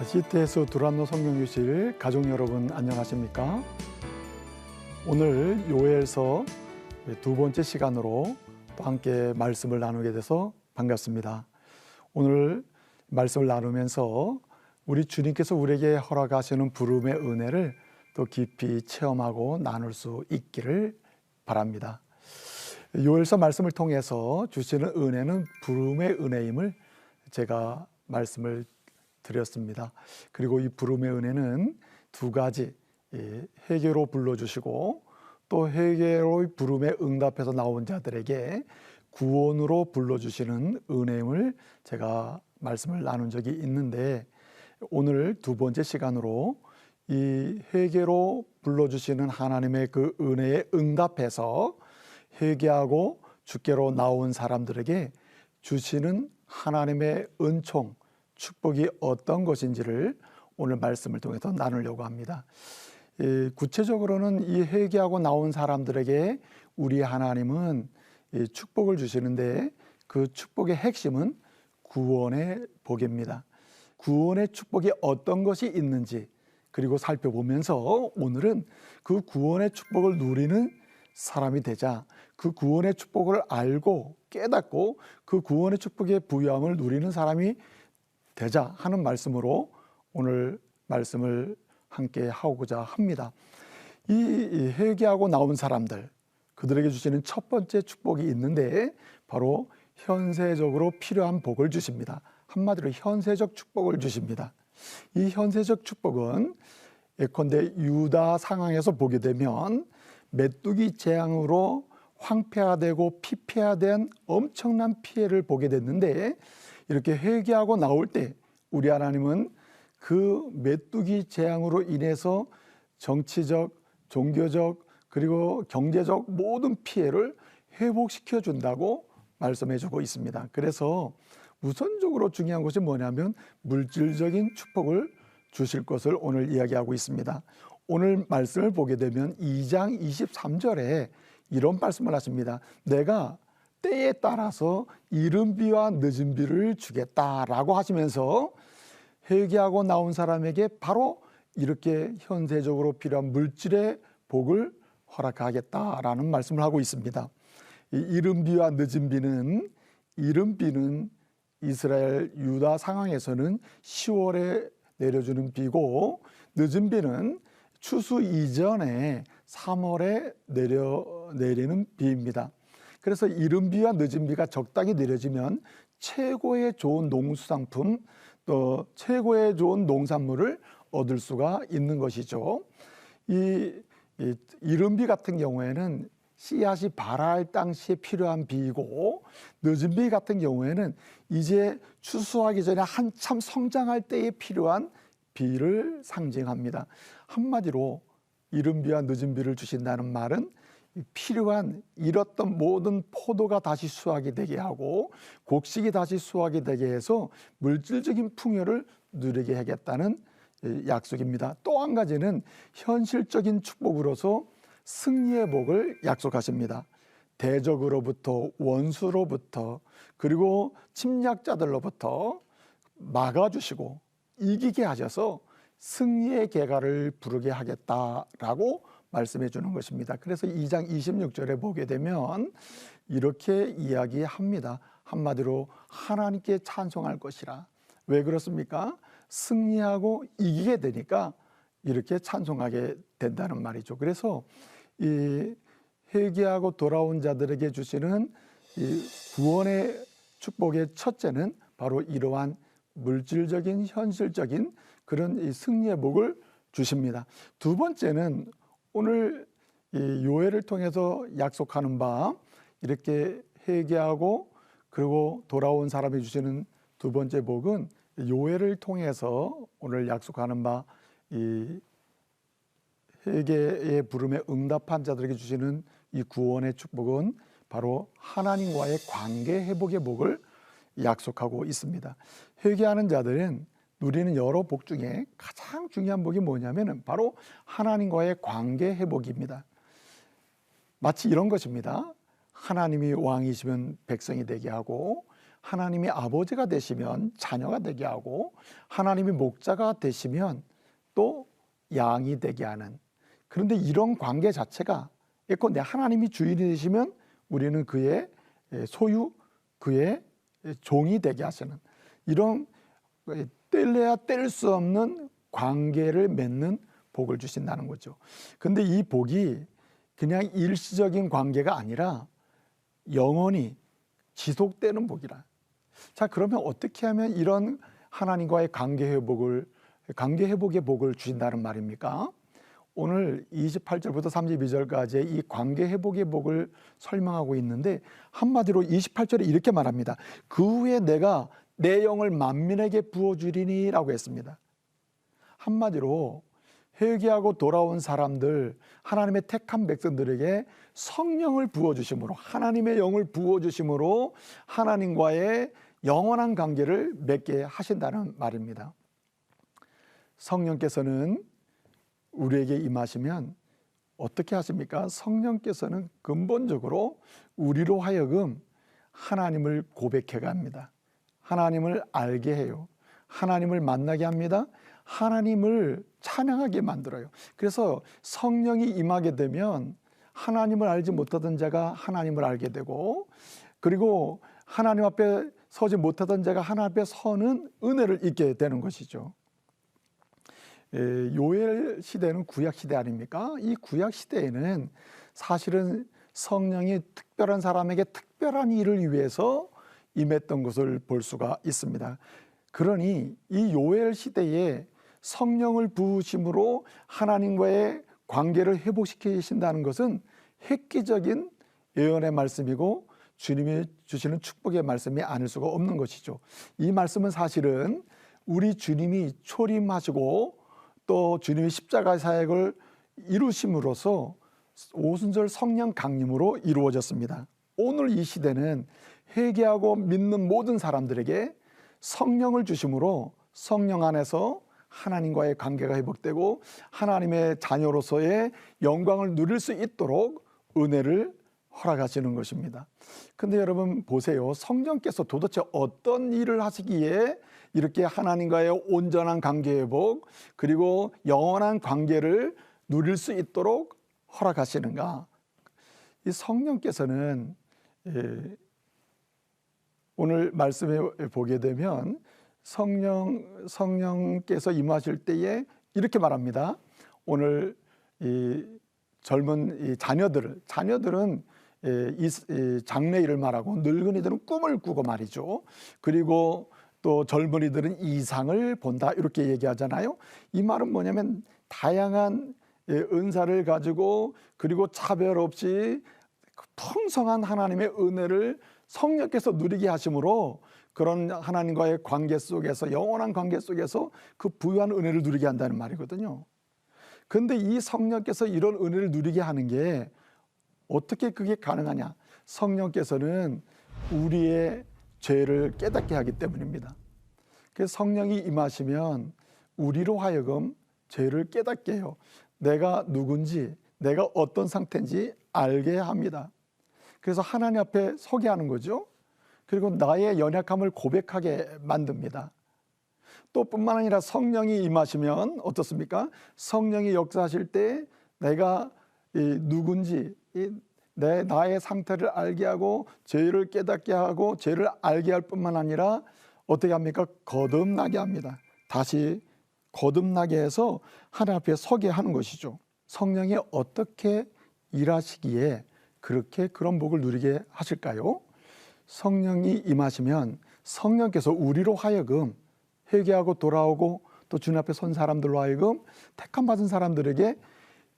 CTS 두란노 성경교실 가족 여러분 안녕하십니까? 오늘 요엘서 두 번째 시간으로 또 함께 말씀을 나누게 돼서 반갑습니다. 오늘 말씀을 나누면서 우리 주님께서 우리에게 허락하시는 부름의 은혜를 또 깊이 체험하고 나눌 수 있기를 바랍니다. 요엘서 말씀을 통해서 주시는 은혜는 부름의 은혜임을 제가 말씀을 드렸습니다. 그리고 이 부름의 은혜는 두 가지, 회개로 불러주시고 또 회개로의 부름에 응답해서 나온 자들에게 구원으로 불러주시는 은혜임을 제가 말씀을 나눈 적이 있는데, 오늘 두 번째 시간으로 이 회개로 불러주시는 하나님의 그 은혜에 응답해서 회개하고 주께로 나온 사람들에게 주시는 하나님의 은총, 축복이 어떤 것인지를 오늘 말씀을 통해서 나누려고 합니다. 구체적으로는 이 회개하고 나온 사람들에게 우리 하나님은 축복을 주시는데, 그 축복의 핵심은 구원의 복입니다. 구원의 축복이 어떤 것이 있는지 그리고 살펴보면서 오늘은 그 구원의 축복을 누리는 사람이 되자, 그 구원의 축복을 알고 깨닫고 그 구원의 축복의 부유함을 누리는 사람이 되자 하는 말씀으로 오늘 말씀을 함께 하고자 합니다. 이 회개하고 나온 사람들, 그들에게 주시는 첫 번째 축복이 있는데 바로 현세적으로 필요한 복을 주십니다. 한마디로 현세적 축복을 주십니다. 이 현세적 축복은 예컨대 유다 상황에서 보게 되면 메뚜기 재앙으로 황폐화되고 피폐화된 엄청난 피해를 보게 됐는데, 이렇게 회개하고 나올 때 우리 하나님은 그 메뚜기 재앙으로 인해서 정치적, 종교적 그리고 경제적 모든 피해를 회복시켜 준다고 말씀해 주고 있습니다. 그래서 우선적으로 중요한 것이 뭐냐면 물질적인 축복을 주실 것을 오늘 이야기하고 있습니다. 오늘 말씀을 보게 되면 2장 23절에 이런 말씀을 하십니다. 내가 때에 따라서 이른 비와 늦은 비를 주겠다라고 하시면서 회개하고 나온 사람에게 바로 이렇게 현세적으로 필요한 물질의 복을 허락하겠다라는 말씀을 하고 있습니다. 이 이른 비와 늦은 비는, 이른 비는 이스라엘 유다 상황에서는 10월에 내려주는 비고, 늦은 비는 추수 이전에 3월에 내리는 비입니다. 그래서 이른 비와 늦은 비가 적당히 내려지면 최고의 좋은 농수상품, 또 최고의 좋은 농산물을 얻을 수가 있는 것이죠. 이 이른 비 같은 경우에는 씨앗이 발할 당시에 필요한 비이고, 늦은 비 같은 경우에는 이제 추수하기 전에 한참 성장할 때에 필요한 비를 상징합니다. 한마디로 이른 비와 늦은 비를 주신다는 말은 필요한 잃었던 모든 포도가 다시 수확이 되게 하고 곡식이 다시 수확이 되게 해서 물질적인 풍요를 누리게 하겠다는 약속입니다. 또 한 가지는 현실적인 축복으로서 승리의 복을 약속하십니다. 대적으로부터, 원수로부터, 그리고 침략자들로부터 막아주시고 이기게 하셔서 승리의 계가를 부르게 하겠다라고 말씀해 주는 것입니다. 그래서 2장 26절에 보게 되면 이렇게 이야기합니다. 한마디로 하나님께 찬송할 것이라. 왜 그렇습니까? 승리하고 이기게 되니까 이렇게 찬송하게 된다는 말이죠. 그래서 이 회개하고 돌아온 자들에게 주시는 이 구원의 축복의 첫째는 바로 이러한 물질적인, 현실적인 그런 이 승리의 복을 주십니다. 두 번째는 오늘 이 요엘을 통해서 약속하는 바, 이렇게 회개하고 그리고 돌아온 사람이 주시는 두 번째 복은 요엘을 통해서 오늘 약속하는 바, 이 회개의 부름에 응답한 자들에게 주시는 이 구원의 축복은 바로 하나님과의 관계 회복의 복을 약속하고 있습니다. 회개하는 자들은 누리는 여러 복 중에 가장 중요한 복이 뭐냐면 바로 하나님과의 관계 회복입니다. 마치 이런 것입니다. 하나님이 왕이시면 백성이 되게 하고, 하나님이 아버지가 되시면 자녀가 되게 하고, 하나님이 목자가 되시면 또 양이 되게 하는, 그런데 이런 관계 자체가 예컨대 하나님이 주인이 되시면 우리는 그의 소유, 그의 종이 되게 하시는, 이런 뗄래야 뗄 수 없는 관계를 맺는 복을 주신다는 거죠. 근데 이 복이 그냥 일시적인 관계가 아니라 영원히 지속되는 복이라. 자, 그러면 어떻게 하면 이런 하나님과의 관계 회복의 복을 주신다는 말입니까? 오늘 28절부터 32절까지의 이 관계 회복의 복을 설명하고 있는데, 한마디로 28절에 이렇게 말합니다. 그 후에 내가 내 영을 만민에게 부어주리니 라고 했습니다. 한마디로 회개하고 돌아온 사람들, 하나님의 택한 백성들에게 성령을 부어주심으로, 하나님의 영을 부어주심으로 하나님과의 영원한 관계를 맺게 하신다는 말입니다. 성령께서는 우리에게 임하시면 어떻게 하십니까? 성령께서는 근본적으로 우리로 하여금 하나님을 고백해 갑니다. 하나님을 알게 해요. 하나님을 만나게 합니다. 하나님을 찬양하게 만들어요. 그래서 성령이 임하게 되면 하나님을 알지 못하던 자가 하나님을 알게 되고, 그리고 하나님 앞에 서지 못하던 자가 하나님 앞에 서는 은혜를 잊게 되는 것이죠. 요엘 시대는 구약 시대 아닙니까? 이 구약 시대에는 사실은 성령이 특별한 사람에게 특별한 일을 위해서 임했던 것을 볼 수가 있습니다. 그러니 이 요엘 시대에 성령을 부으심으로 하나님과의 관계를 회복시키신다는 것은 획기적인 예언의 말씀이고 주님이 주시는 축복의 말씀이 아닐 수가 없는 것이죠. 이 말씀은 사실은 우리 주님이 초림하시고 또 주님이 십자가 사역을 이루심으로써 오순절 성령 강림으로 이루어졌습니다. 오늘 이 시대는 회개하고 믿는 모든 사람들에게 성령을 주심으로 성령 안에서 하나님과의 관계가 회복되고 하나님의 자녀로서의 영광을 누릴 수 있도록 은혜를 허락하시는 것입니다. 근데 여러분 보세요. 성령께서 도대체 어떤 일을 하시기에 이렇게 하나님과의 온전한 관계 회복, 그리고 영원한 관계를 누릴 수 있도록 허락하시는가? 이 성령께서는 오늘 말씀에 보게 되면 성령께서 임하실 때에 이렇게 말합니다. 오늘 이 젊은 이 자녀들은 이 장래일을 말하고, 늙은이들은 꿈을 꾸고 말이죠. 그리고 또 젊은이들은 이상을 본다, 이렇게 얘기하잖아요. 이 말은 뭐냐면 다양한 은사를 가지고, 그리고 차별 없이 풍성한 하나님의 은혜를 성령께서 누리게 하심으로 그런 하나님과의 관계 속에서, 영원한 관계 속에서 그 부유한 은혜를 누리게 한다는 말이거든요. 그런데 이 성령께서 이런 은혜를 누리게 하는 게 어떻게 그게 가능하냐? 성령께서는 우리의 죄를 깨닫게 하기 때문입니다. 그래서 성령이 임하시면 우리로 하여금 죄를 깨닫게 해요. 내가 누군지, 내가 어떤 상태인지 알게 합니다. 그래서 하나님 앞에 서게 하는 거죠. 그리고 나의 연약함을 고백하게 만듭니다. 또 뿐만 아니라 성령이 임하시면 어떻습니까? 성령이 역사하실 때 내가 누군지, 나의 상태를 알게 하고 죄를 깨닫게 하고 죄를 알게 할 뿐만 아니라 어떻게 합니까? 거듭나게 합니다. 다시 거듭나게 해서 하나님 앞에 서게 하는 것이죠. 성령이 어떻게 일하시기에 그렇게 그런 복을 누리게 하실까요? 성령이 임하시면 성령께서 우리로 하여금 회개하고 돌아오고 또 주님 앞에 선 사람들로 하여금 택함 받은 사람들에게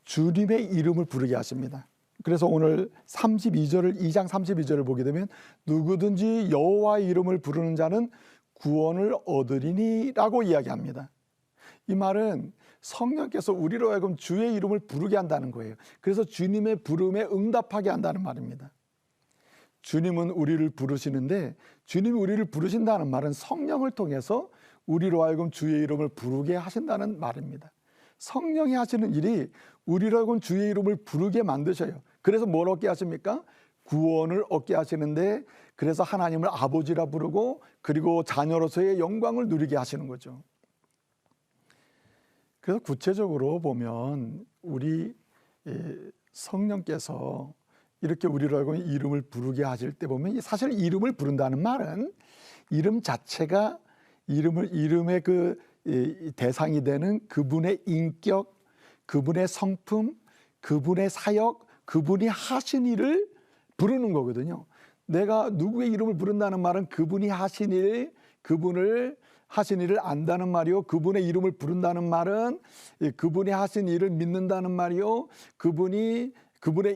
주님의 이름을 부르게 하십니다. 그래서 오늘 2장 32절을 보게 되면 누구든지 여호와의 이름을 부르는 자는 구원을 얻으리니 라고 이야기합니다. 이 말은 성령께서 우리로 하여금 주의 이름을 부르게 한다는 거예요. 그래서 주님의 부름에 응답하게 한다는 말입니다. 주님은 우리를 부르시는데, 주님이 우리를 부르신다는 말은 성령을 통해서 우리로 하여금 주의 이름을 부르게 하신다는 말입니다. 성령이 하시는 일이 우리로 하여금 주의 이름을 부르게 만드셔요. 그래서 뭘 얻게 하십니까? 구원을 얻게 하시는데, 그래서 하나님을 아버지라 부르고 그리고 자녀로서의 영광을 누리게 하시는 거죠. 그래서 구체적으로 보면 우리 성령께서 이렇게 우리로 하여금 이름을 부르게 하실 때 보면, 사실 이름을 부른다는 말은 이름 자체가 이름의 그 대상이 되는 그분의 인격, 그분의 성품, 그분의 사역, 그분이 하신 일을 부르는 거거든요. 내가 누구의 이름을 부른다는 말은 그분이 하신 일, 그분을 하신 일을 안다는 말이요. 그분의 이름을 부른다는 말은 그분이 하신 일을 믿는다는 말이요. 그분의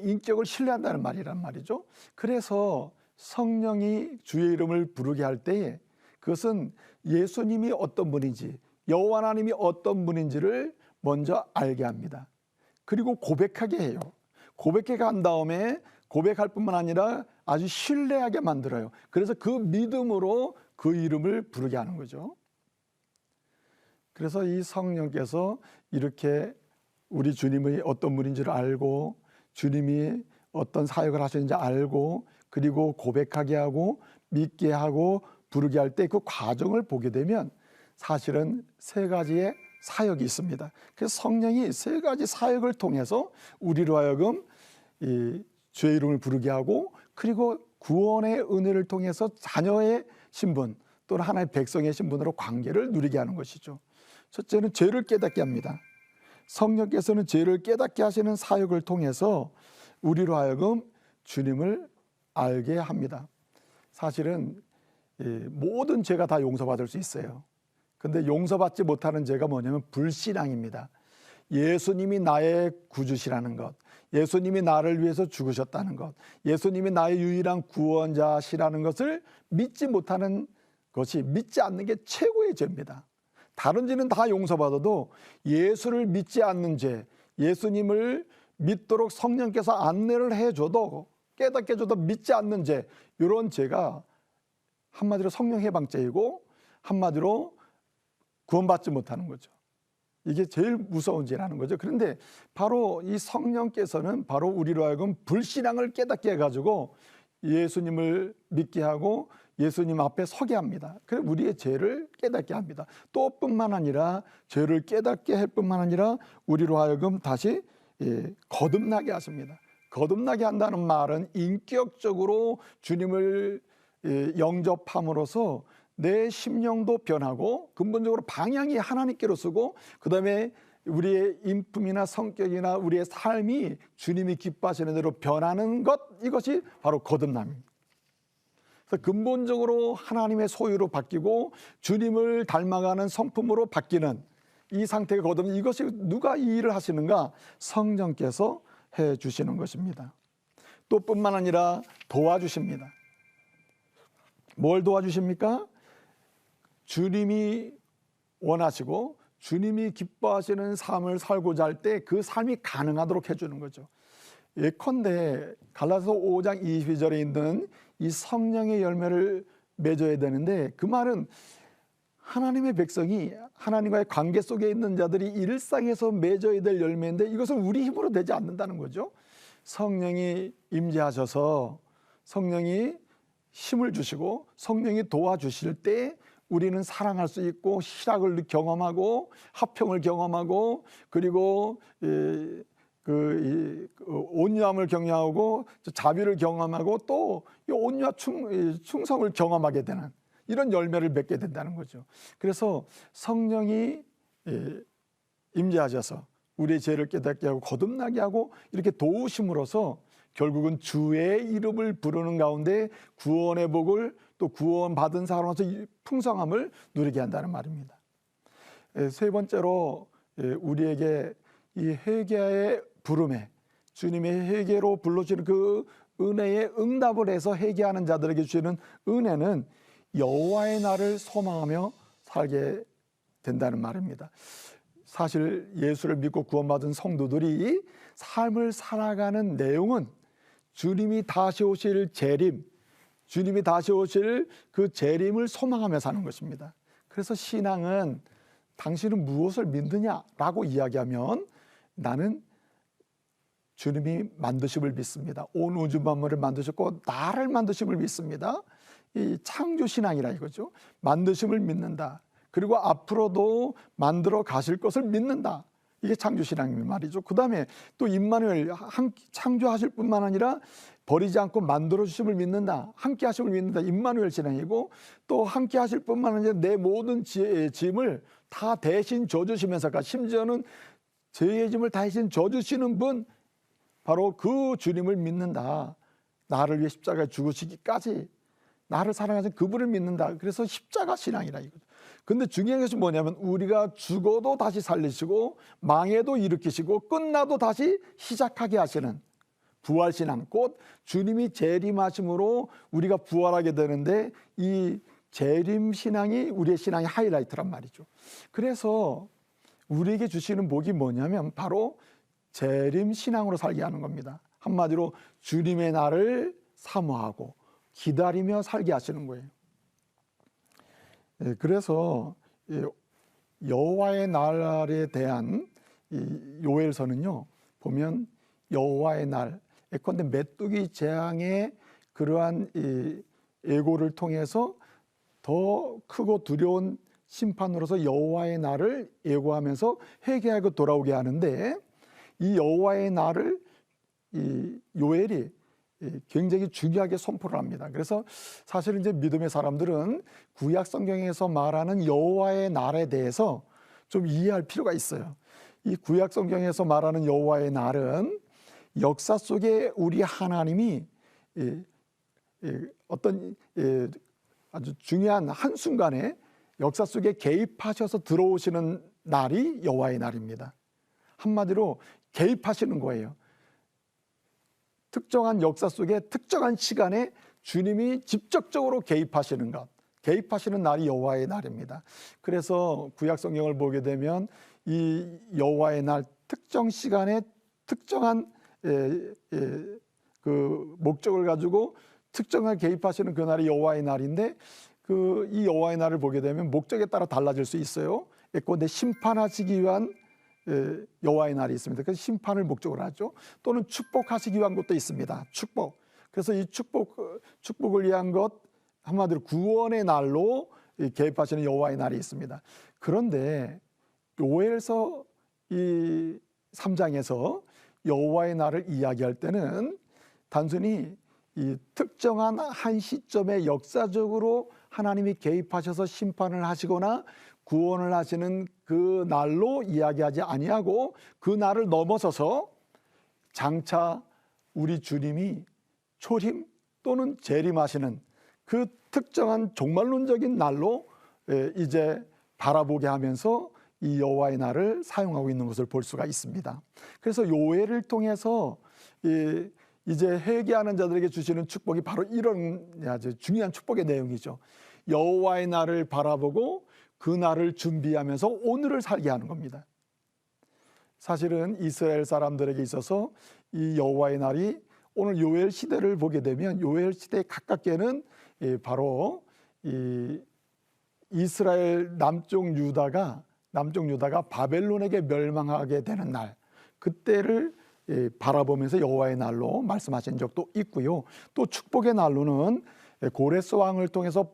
인격을 신뢰한다는 말이란 말이죠. 그래서 성령이 주의 이름을 부르게 할 때에 그것은 예수님이 어떤 분인지, 여호와 하나님이 어떤 분인지를 먼저 알게 합니다. 그리고 고백하게 해요. 고백해 간 다음에 고백할 뿐만 아니라 아주 신뢰하게 만들어요. 그래서 그 믿음으로 그 이름을 부르게 하는 거죠. 그래서 이 성령께서 이렇게 우리 주님의 어떤 분인지를 알고, 주님이 어떤 사역을 하시는지 알고, 그리고 고백하게 하고 믿게 하고 부르게 할 때 그 과정을 보게 되면 사실은 세 가지의 사역이 있습니다. 그래서 성령이 세 가지 사역을 통해서 우리로 하여금 이 주의 이름을 부르게 하고, 그리고 구원의 은혜를 통해서 자녀의 신분 또는 하나의 백성의 신분으로 관계를 누리게 하는 것이죠. 첫째는 죄를 깨닫게 합니다. 성령께서는 죄를 깨닫게 하시는 사역을 통해서 우리로 하여금 주님을 알게 합니다. 사실은 모든 죄가 다 용서받을 수 있어요. 근데 용서받지 못하는 죄가 뭐냐면 불신앙입니다. 예수님이 나의 구주시라는 것, 예수님이 나를 위해서 죽으셨다는 것, 예수님이 나의 유일한 구원자시라는 것을 믿지 못하는 것이, 믿지 않는 게 최고의 죄입니다. 다른 죄는 다 용서받아도 예수를 믿지 않는 죄, 예수님을 믿도록 성령께서 안내를 해줘도, 깨닫게 해줘도 믿지 않는 죄, 이런 죄가 한마디로 성령 해방죄이고 한마디로 구원받지 못하는 거죠. 이게 제일 무서운 죄라는 거죠. 그런데 바로 이 성령께서는 바로 우리로 하여금 불신앙을 깨닫게 해가지고 예수님을 믿게 하고 예수님 앞에 서게 합니다. 그래서 우리의 죄를 깨닫게 합니다. 또 뿐만 아니라 죄를 깨닫게 할 뿐만 아니라 우리로 하여금 다시 거듭나게 하십니다. 거듭나게 한다는 말은 인격적으로 주님을 영접함으로써 내 심령도 변하고 근본적으로 방향이 하나님께로 쓰고, 그 다음에 우리의 인품이나 성격이나 우리의 삶이 주님이 기뻐하시는 대로 변하는 것, 이것이 바로 거듭남입니다. 그래서 근본적으로 하나님의 소유로 바뀌고 주님을 닮아가는 성품으로 바뀌는 이 상태가 거듭남, 이것이 누가 이 일을 하시는가? 성령께서 해 주시는 것입니다. 또 뿐만 아니라 도와주십니다. 뭘 도와주십니까? 주님이 원하시고 주님이 기뻐하시는 삶을 살고자 할 때 그 삶이 가능하도록 해주는 거죠. 예컨대 갈라디아서 5장 22절에 있는 이 성령의 열매를 맺어야 되는데, 그 말은 하나님의 백성이 하나님과의 관계 속에 있는 자들이 일상에서 맺어야 될 열매인데 이것은 우리 힘으로 되지 않는다는 거죠. 성령이 임재하셔서 성령이 힘을 주시고 성령이 도와주실 때 우리는 사랑할 수 있고 희락을 경험하고 화평을 경험하고 그리고 온유함을 경험하고 자비를 경험하고 또 온유와 충성을 경험하게 되는 이런 열매를 맺게 된다는 거죠. 그래서 성령이 임재하셔서 우리의 죄를 깨닫게 하고 거듭나게 하고 이렇게 도우심으로써 결국은 주의 이름을 부르는 가운데 구원의 복을, 또 구원받은 사람으로서 풍성함을 누리게 한다는 말입니다. 세 번째로 우리에게 이 회개의 부름에, 주님의 회개로 불러주시는 그 은혜에 응답을 해서 회개하는 자들에게 주시는 은혜는 여호와의 날을 소망하며 살게 된다는 말입니다. 사실 예수를 믿고 구원받은 성도들이 삶을 살아가는 내용은 주님이 다시 오실 재림, 주님이 다시 오실 그 재림을 소망하며 사는 것입니다. 그래서 신앙은 당신은 무엇을 믿느냐라고 이야기하면 나는 주님이 만드심을 믿습니다. 온 우주 만물을 만드셨고 나를 만드심을 믿습니다. 이 창조 신앙이라 이거죠. 만드심을 믿는다. 그리고 앞으로도 만들어 가실 것을 믿는다. 이게 창조 신앙이란 말이죠. 그 다음에 또 임마누엘, 창조하실 뿐만 아니라 버리지 않고 만들어 주심을 믿는다. 함께 하심을 믿는다. 임마누엘 신앙이고, 또 함께 하실 뿐만 아니라 내 모든 짐을 다 대신 져주시면서까지, 심지어는 죄의 짐을 대신 져주시는 분, 바로 그 주님을 믿는다. 나를 위해 십자가에 죽으시기까지 나를 사랑하신 그분을 믿는다. 그래서 십자가 신앙이라 이거죠. 근데 중요한 것이 뭐냐면, 우리가 죽어도 다시 살리시고 망해도 일으키시고 끝나도 다시 시작하게 하시는 부활신앙, 곧 주님이 재림하심으로 우리가 부활하게 되는데, 이 재림신앙이 우리의 신앙의 하이라이트란 말이죠. 그래서 우리에게 주시는 복이 뭐냐면 바로 재림신앙으로 살게 하는 겁니다. 한마디로 주님의 날을 사모하고 기다리며 살게 하시는 거예요. 그래서 여호와의 날에 대한 요엘서는요, 보면 여호와의 날, 예컨대 메뚜기 재앙의 그러한 예고를 통해서 더 크고 두려운 심판으로서 여호와의 날을 예고하면서 회개하고 돌아오게 하는데, 이 여호와의 날을 이 요엘이 굉장히 중요하게 선포를 합니다. 그래서 사실 이제 믿음의 사람들은 구약 성경에서 말하는 여호와의 날에 대해서 좀 이해할 필요가 있어요. 이 구약 성경에서 말하는 여호와의 날은 역사 속에 우리 하나님이 어떤 아주 중요한 한순간에 역사 속에 개입하셔서 들어오시는 날이 여호와의 날입니다. 한마디로 개입하시는 거예요. 특정한 역사 속에 특정한 시간에 주님이 직접적으로 개입하시는 것, 개입하시는 날이 여호와의 날입니다. 그래서 구약 성경을 보게 되면 이 여호와의 날, 특정 시간에 특정한 그 목적을 가지고 특정하게 개입하시는 그 날이 여호와의 날인데, 이 여호와의 날을 보게 되면 목적에 따라 달라질 수 있어요. 예컨대 심판하시기 위한 여호와의 날이 있습니다. 그래서 심판을 목적으로 하죠. 또는 축복하시기 위한 것도 있습니다. 축복. 그래서 이 축복을 위한 것, 한마디로 구원의 날로 개입하시는 여호와의 날이 있습니다. 그런데 요엘서 이 3장에서 여호와의 날을 이야기할 때는 단순히 이 특정한 한 시점에 역사적으로 하나님이 개입하셔서 심판을 하시거나 구원을 하시는 그 날로 이야기하지 아니하고, 그 날을 넘어서서 장차 우리 주님이 초림 또는 재림하시는 그 특정한 종말론적인 날로 이제 바라보게 하면서 이 여호와의 날을 사용하고 있는 것을 볼 수가 있습니다. 그래서 요엘을 통해서 이제 회개하는 자들에게 주시는 축복이 바로 이런 아주 중요한 축복의 내용이죠. 여호와의 날을 바라보고 그 날을 준비하면서 오늘을 살게 하는 겁니다. 사실은 이스라엘 사람들에게 있어서 이 여호와의 날이, 오늘 요엘 시대를 보게 되면 요엘 시대에 가깝게는 바로 이 이스라엘 남쪽 유다가 바벨론에게 멸망하게 되는 날, 그때를 바라보면서 여호와의 날로 말씀하신 적도 있고요. 또 축복의 날로는 고레스 왕을 통해서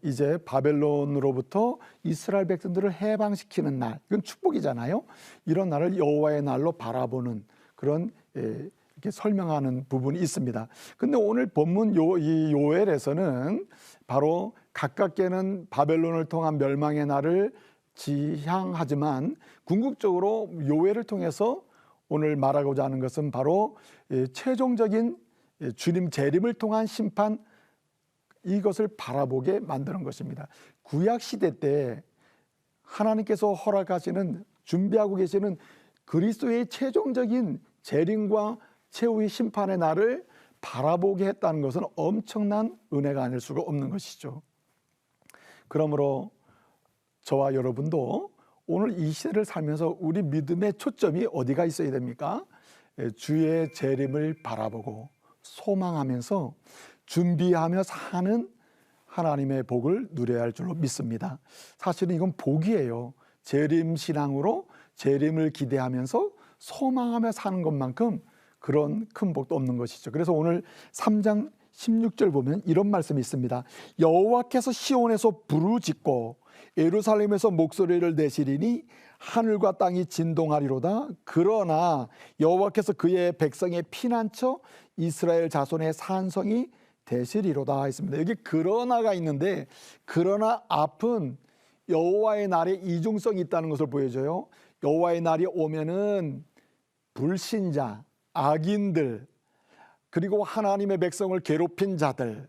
이제 바벨론으로부터 이스라엘 백성들을 해방시키는 날, 이건 축복이잖아요. 이런 날을 여호와의 날로 바라보는 그런 이렇게 설명하는 부분이 있습니다. 근데 오늘 본문 이 요엘에서는 바로 가깝게는 바벨론을 통한 멸망의 날을 지향하지만, 궁극적으로 요엘을 통해서 오늘 말하고자 하는 것은 바로 최종적인 주님 재림을 통한 심판, 이것을 바라보게 만드는 것입니다. 구약 시대 때 하나님께서 허락하시는, 준비하고 계시는 그리스도의 최종적인 재림과 최후의 심판의 날을 바라보게 했다는 것은 엄청난 은혜가 아닐 수가 없는 것이죠. 그러므로 저와 여러분도 오늘 이 시대를 살면서 우리 믿음의 초점이 어디가 있어야 됩니까? 주의 재림을 바라보고 소망하면서 준비하며 사는 하나님의 복을 누려야 할 줄로 믿습니다. 사실은 이건 복이에요. 재림 신앙으로 재림을 기대하면서 소망하며 사는 것만큼 그런 큰 복도 없는 것이죠. 그래서 오늘 3장 16절 보면 이런 말씀이 있습니다. 여호와께서 시온에서 부르짖고 예루살렘에서 목소리를 내시리니 하늘과 땅이 진동하리로다. 그러나 여호와께서 그의 백성의 피난처 이스라엘 자손의 산성이 되시리로다 했습니다. 여기 그러나가 있는데 그러나 앞은 여호와의 날에 이중성이 있다는 것을 보여줘요. 여호와의 날이 오면은 불신자, 악인들, 그리고 하나님의 백성을 괴롭힌 자들,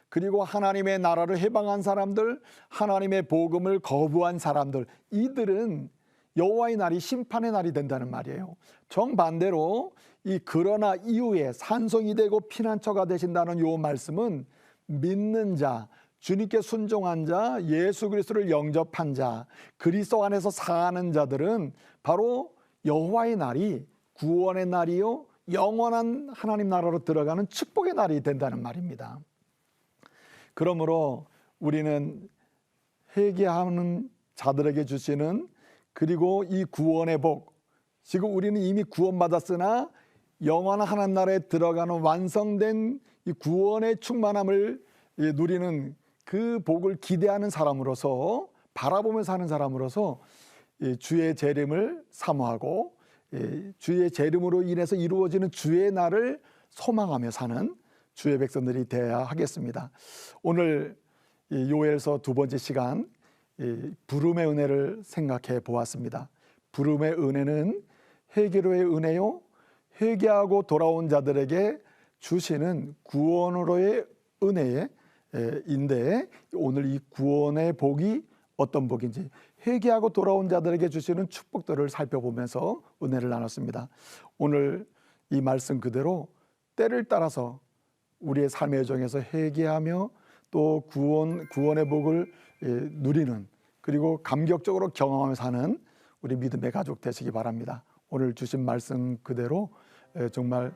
그리고 하나님의 나라를 해방한 사람들, 하나님의 복음을 거부한 사람들, 이들은 여호와의 날이 심판의 날이 된다는 말이에요. 정반대로 이 그러나 이후에 산성이 되고 피난처가 되신다는 이 말씀은 믿는 자, 주님께 순종한 자, 예수 그리스도를 영접한 자, 그리스도 안에서 사는 자들은 바로 여호와의 날이 구원의 날이요 영원한 하나님 나라로 들어가는 축복의 날이 된다는 말입니다. 그러므로 우리는 회개하는 자들에게 주시는, 그리고 이 구원의 복, 지금 우리는 이미 구원받았으나 영원한 하나님 나라에 들어가는 완성된 이 구원의 충만함을 누리는 그 복을 기대하는 사람으로서, 바라보며 사는 사람으로서 주의 재림을 사모하고 주의 재림으로 인해서 이루어지는 주의 날을 소망하며 사는 주의 백성들이 되어야 하겠습니다. 오늘 요엘서 두 번째 시간 부름의 은혜를 생각해 보았습니다. 부름의 은혜는 회개로의 은혜요, 회개하고 돌아온 자들에게 주시는 구원으로의 은혜인데, 오늘 이 구원의 복이 어떤 복인지, 회개하고 돌아온 자들에게 주시는 축복들을 살펴보면서 은혜를 나눴습니다. 오늘 이 말씀 그대로 때를 따라서 우리의 삶의 여정에서 회개하며 또 구원의 복을 누리는, 그리고 감격적으로 경험하며 사는 우리 믿음의 가족 되시기 바랍니다. 오늘 주신 말씀 그대로 정말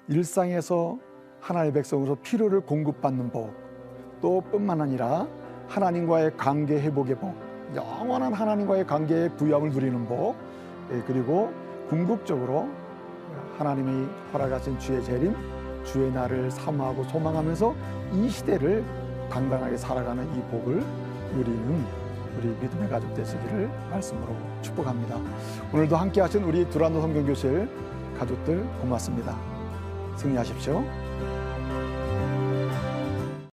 일상에서 하나님의 백성으로서 필요를 공급받는 복, 또 뿐만 아니라 하나님과의 관계 회복의 복, 영원한 하나님과의 관계의 부여함을 누리는 복, 그리고 궁극적으로 하나님이 허락하신 주의 재림, 주의 날을 사모하고 소망하면서 이 시대를 당당하게 살아가는 이 복을 누리는 우리 믿음의 가족 되시기를 말씀으로 축복합니다. 오늘도 함께 하신 우리 두란노 성경교실 가족들 고맙습니다. 승리하십시오.